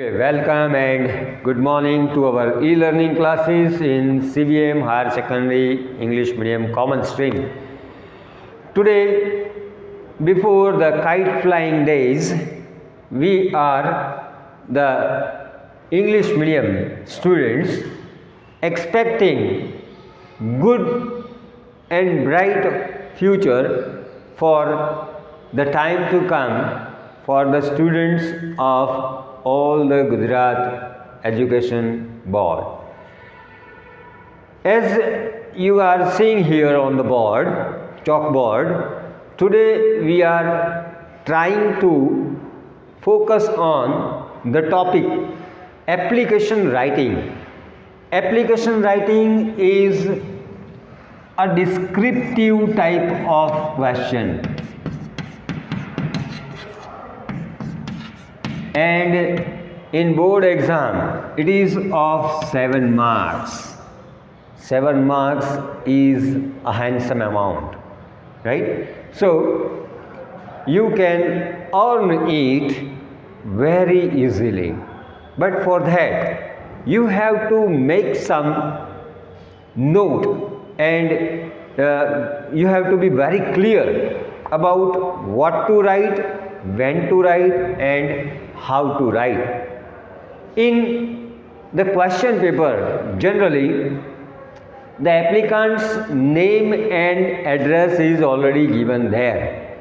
Okay, welcome and good morning to our e-learning classes in CBM Higher Secondary English Medium Common Stream. Today, before the kite flying days, we are the English medium students expecting good and bright future for the time to come for the students of all the Gujarat Education Board. As you are seeing here on the board, chalkboard, today we are trying to focus on the topic application writing. Application writing is a descriptive type of question, and in board exam it is of 7 marks. 7 marks is a handsome amount, right? So you can earn it very easily, but for that you have to make some note, and you have to be very clear about what to write, when to write, and how to write. In the question paper, generally the applicant's name and address is already given there.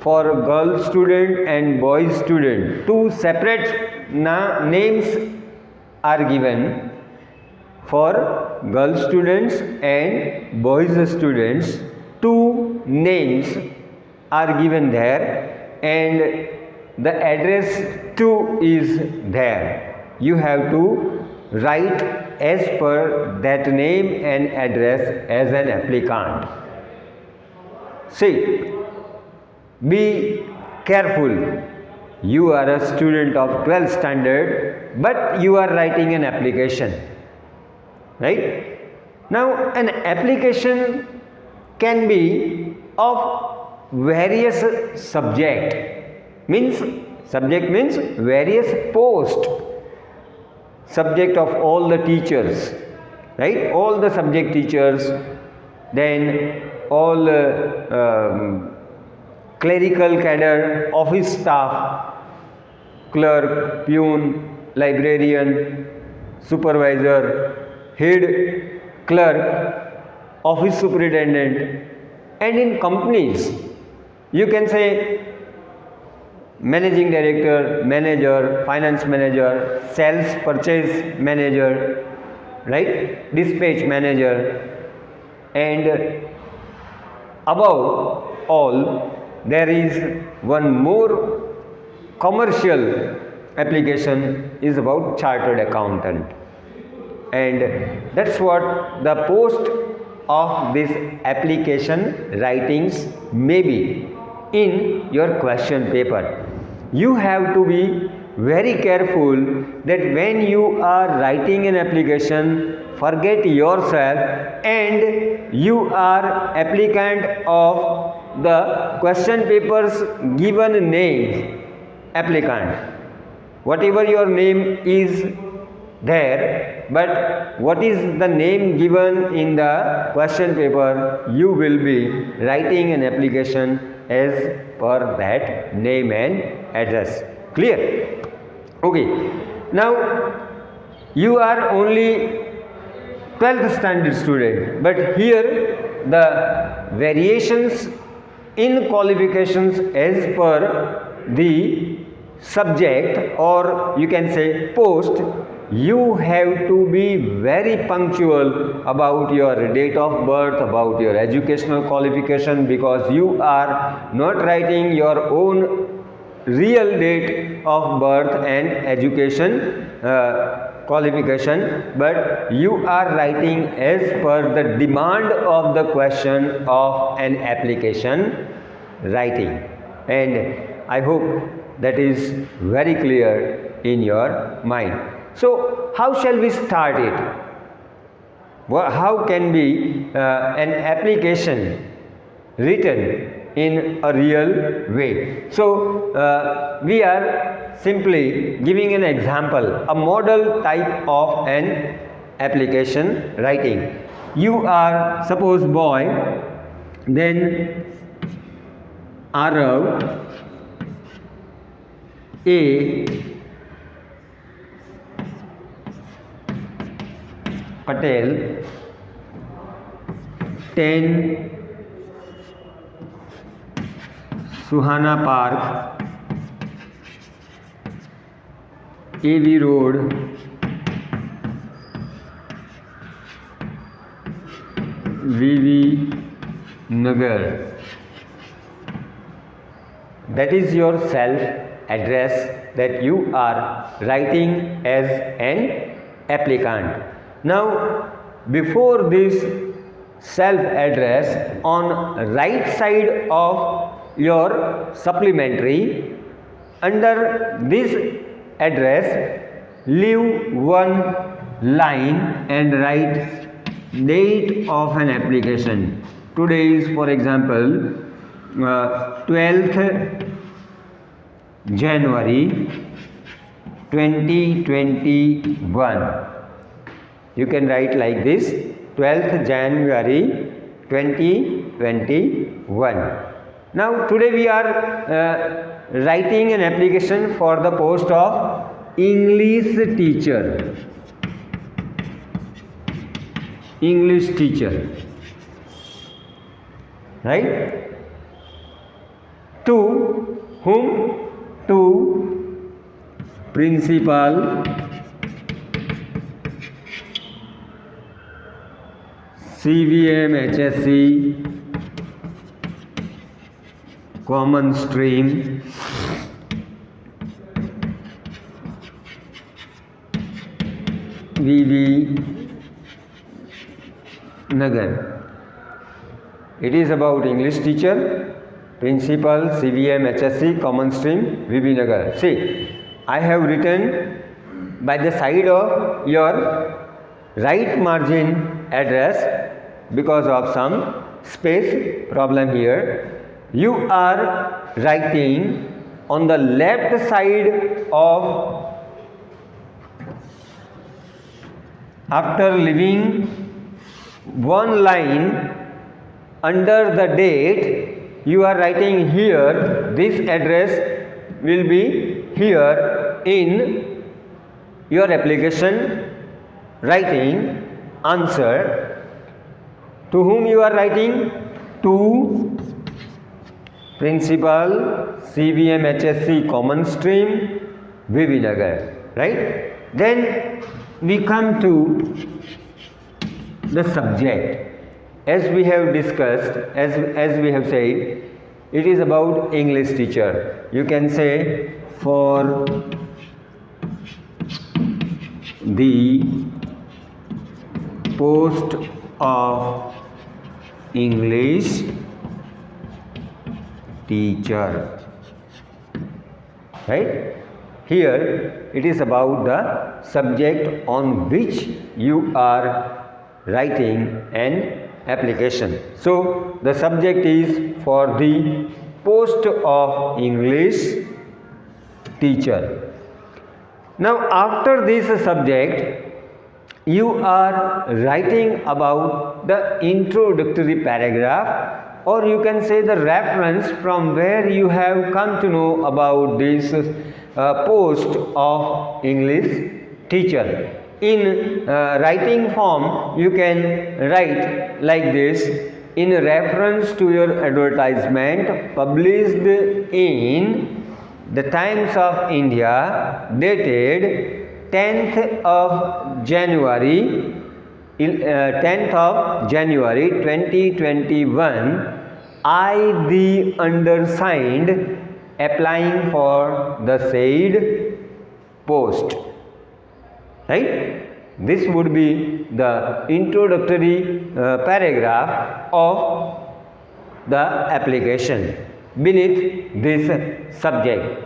For girl student and boy student, two separate names are given. For girl students and boys students, two names are given there, and the address too is there. You have to write as per that name and address as an applicant. See, be careful. You are a student of 12th standard, but you are writing an application, right? Now, an application can be of various subject. Subject means various post. Subject of all the teachers, right? All the subject teachers, then all clerical cadre, office staff, clerk, peon, librarian, supervisor, head clerk, office superintendent, and in companies you can say managing director, manager, finance manager, sales purchase manager, right? Dispatch manager, and above all there is one more commercial application is about chartered accountant, and that's what the post of this application writings may be in your question paper. You have to be very careful that when you are writing an application, forget yourself and you are applicant of the question paper's given name applicant. Whatever your name is there, but what is the name given in the question paper, you will be writing an application as per that name and address. Clear? Okay. Now you are only 12th standard student, but here the variations in qualifications as per the subject, or you can say post, you have to be very punctual about your date of birth, about your educational qualification, because you are not writing your own real date of birth and education qualification, but you are writing as per the demand of the question of an application writing. And I hope that is very clear in your mind. So, how shall we start it? How can be an application written in a real way? So, we are simply giving an example, a model type of an application writing. You are, suppose, boy, then Arav, A Patel, 10 Suhana Park, AV Road, VV Nagar. That is your self address that you are writing as an applicant. Now, before this self address, on right side of your supplementary, under this address, leave one line and write date of an application. Today is, for example, 12th January 2021. You can write like this, 12th January 2021. Now today we are writing an application for the post of English teacher. English teacher. Right? To whom? To principal, CVM HSC, common stream, VV Nagar. It is about English teacher, principal, CVM HSC, common stream, VV Nagar. See, I have written by the side of your right margin address because of some space problem here. You are writing on the left side of, after leaving one line under the date, you are writing here, this address will be here in your application, writing answer. To whom you are writing? To principal, CVM HSC, common stream, VV Nagar. Right? Then we come to the subject. As we have discussed, as we have said, it is about English teacher. You can say for the post of English teacher. Right? Here it is about the subject on which you are writing an application. So the subject is for the post of English teacher. Now after this subject, you are writing about the introductory paragraph, or you can say the reference from where you have come to know about this post of English teacher. In writing form, you can write like this: in reference to your advertisement published in the Times of India, dated 10th of January 2021, I, the undersigned, applying for the said post. Right? This would be the introductory paragraph of the application. Beneath this subject,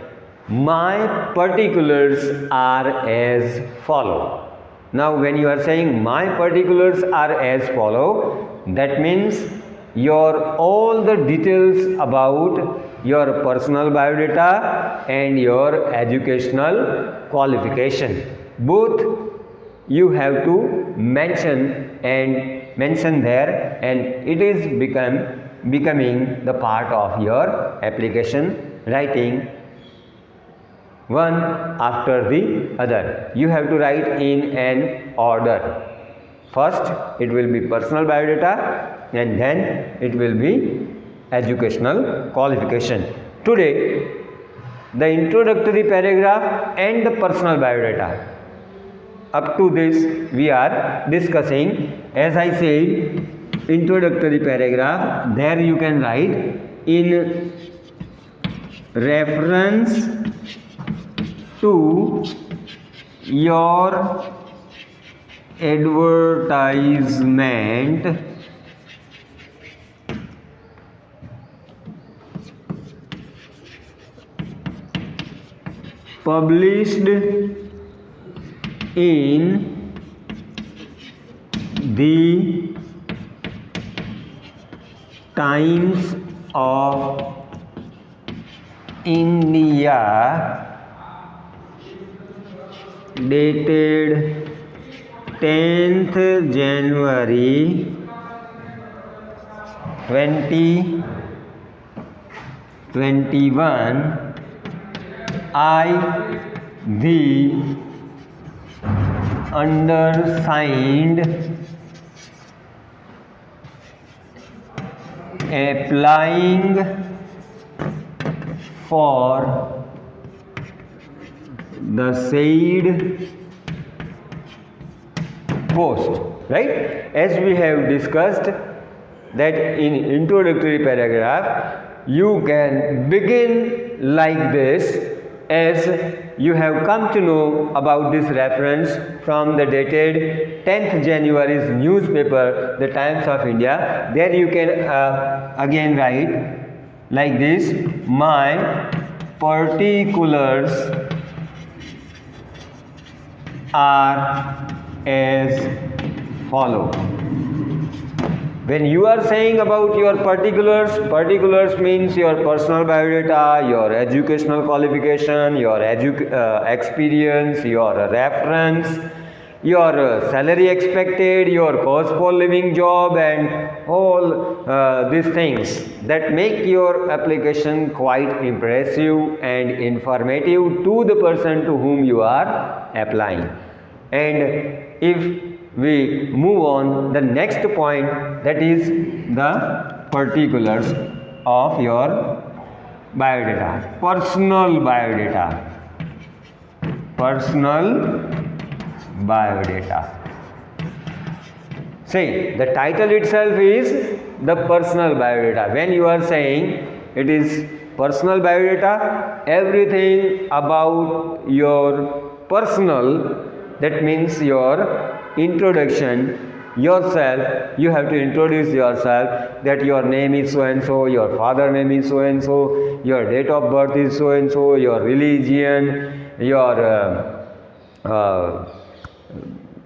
my particulars are as follow. Now when you are saying my particulars are as follow, that means your all the details about your personal biodata, and your educational qualification. Both you have to mention there, and it is becoming the part of your application writing one after the other. You have to write in an order. First it will be personal biodata, and then it will be educational qualification. Today the introductory paragraph and the personal biodata. Up to this we are discussing. As I said, introductory paragraph, there you can write, in reference to your advertisement published in the Times of India dated 10th January 2021, I, the undersigned, applying for the said post. Right? As we have discussed that in introductory paragraph you can begin like this, as you have come to know about this reference from the dated 10th January's newspaper, the Times of India. There you can again write like this: my particulars are as follow. When you are saying about your particulars means your personal biodata, your educational qualification, your experience, your reference, your salary expected, your cost for living job, and all these things that make your application quite impressive and informative to the person to whom you are applying. And if we move on, the next point, that is the particulars of your biodata, personal biodata. See, the title itself is the personal biodata. When you are saying it is personal biodata, everything about your personal, that means your introduction, yourself. You have to introduce yourself, that your name is so and so, your father name is so and so, your date of birth is so and so, your religion, your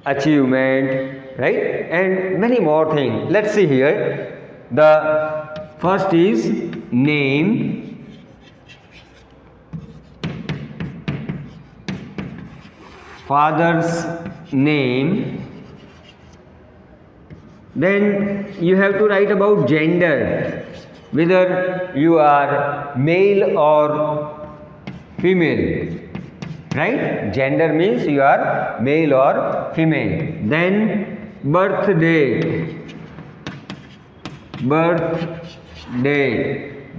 achievement, right, and many more things. Let's see here. The first is name, father's name. Then you have to write about gender, whether you are male or female. Right? Gender means you are male or female. Then birth date.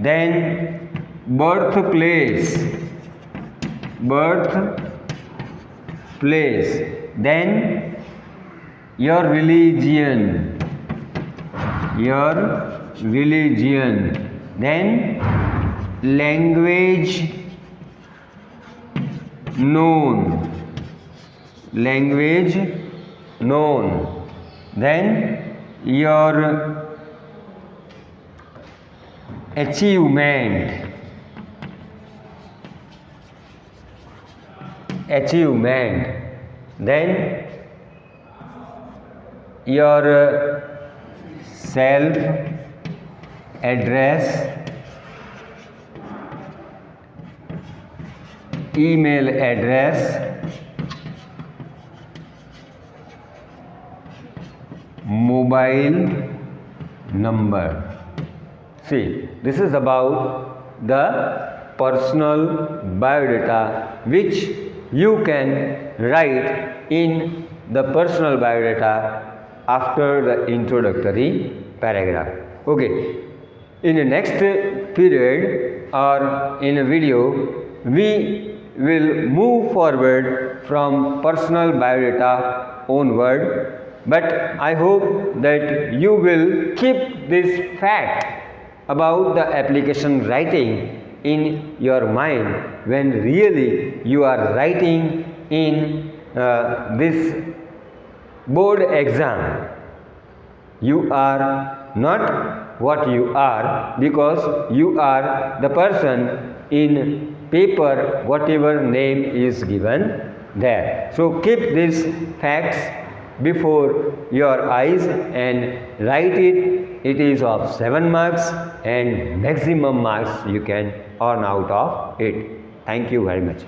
Then birthplace. Then your religion. Then language known. Then your achievement. Then your self address, email address, mobile number. See, this is about the personal biodata which you can write in the personal biodata after the introductory paragraph. Okay, in the next period or in a video we will move forward from personal biodata onward, but I hope that you will keep this fact about the application writing in your mind when really you are writing in this board exam. You are not what you are because you are the person in paper whatever name is given there. So keep these facts before your eyes and write it. It is of 7 marks and maximum marks you can earn out of it. Thank you very much.